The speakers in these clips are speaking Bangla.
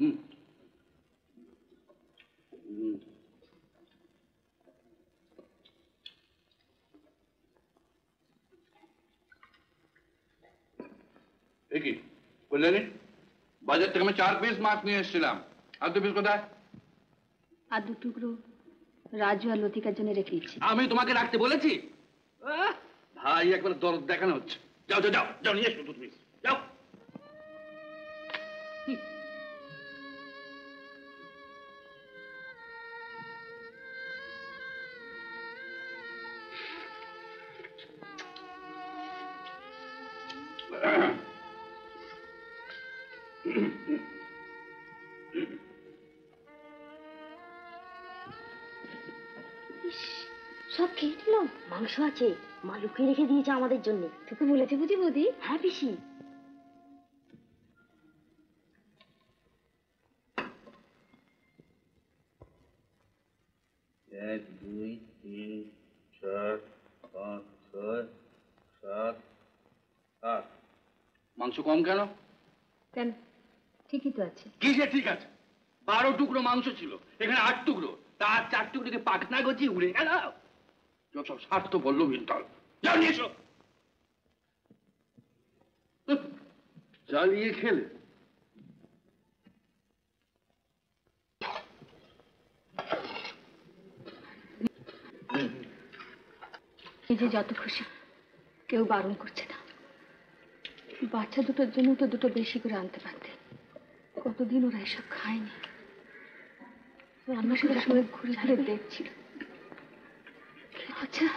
কি বললেন? বাজার থেকে আমি 4 পিস মাছ নিয়ে এসেছিলাম। আর 2 পিস কোথায়? আর 2 টুকরো রাজু আর লতিকার জন্য রেখে দিচ্ছি। আমি তোমাকে রাখতে বলেছি? ভাই একবার দরদ দেখানো হচ্ছে। যাও যাও যাও যাও নিয়ে এসো 2 পিস, যাও। সব খেয়ে দিল। মাংস আছে, মা লুকিয়ে রেখে দিয়েছে আমাদের জন্য। তোকে বলেছে বুঝি বৌদি? হ্যাঁ পিসি। এক, 2, 3, 4, 5, 6, 7, 8। মাংস কম কেন? কেন, ঠিকই তো আছে। কিসে ঠিক আছে? 12 টুকরো মাংস ছিল, এখানে 8 টুকরো। তার 4 টুকরোকে পাকনা গজিয়ে উড়ে গেল। যত সব স্বার্থ বললো বিন্তাল। যাও নিয়ে এসো। চালিয়ে খেলে। নিজে যত খুশি, কেউ বারণ করছে না। বাচ্চা দুটোর জন্য তো 2টো বেশি করে আনতে পারতে। কতদিন ওরা এসব খায়নি। রান্না করার সময় ঘুরে ঘুরে দেখছিল। আচ্ছা,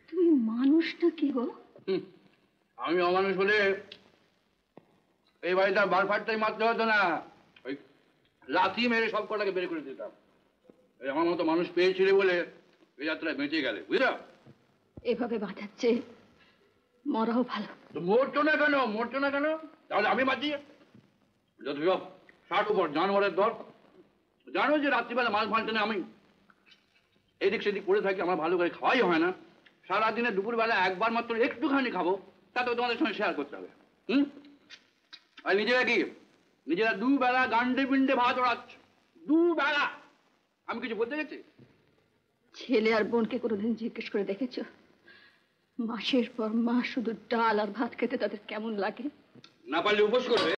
তুমি মানুষটা কি গো? আমি অমানুষ হলে এই বাড়িটা বারফারটাই মারতে হতো না। ওই লাথি মেরে সব কটাকে বের করে দিতাম। এই আমার মতো মানুষ পেয়েছিলে বলে এই যাত্রায় বেঁচে গেলে, বুঝলো? এভাবে বাঁচাচ্ছে মরাও ভালো। মরছো না কেন? মরছো না কেন? তাহলে আমি বাঁচি। যত সব 60 উপর জানোয়ারের দর। জানো যে রাত্রিবেলা মাছ ফালতে আমি এদিক সেদিক করে থাকি, আমার ভালো করে খাওয়াই হয় না। সারাদিনে দুপুরবেলা একবার মাত্র একটুখানি খাবো, তাতেও তোমাদের সঙ্গে শেয়ার করতে হবে। আর নিজেরা কি নিজেরা 2 বেলা গান্ডে পিন্ডে ভাত ওড়াচ্ছ। 2 বেলা। আমি কিছু বলতে গেছি? ছেলে আর বোনকে কোনোদিন জিজ্ঞেস করে দেখেছো মাসের পর মাস শুধু ডাল আর ভাত খেতে তাদের কেমন লাগে? না পারলে উপোস করবে।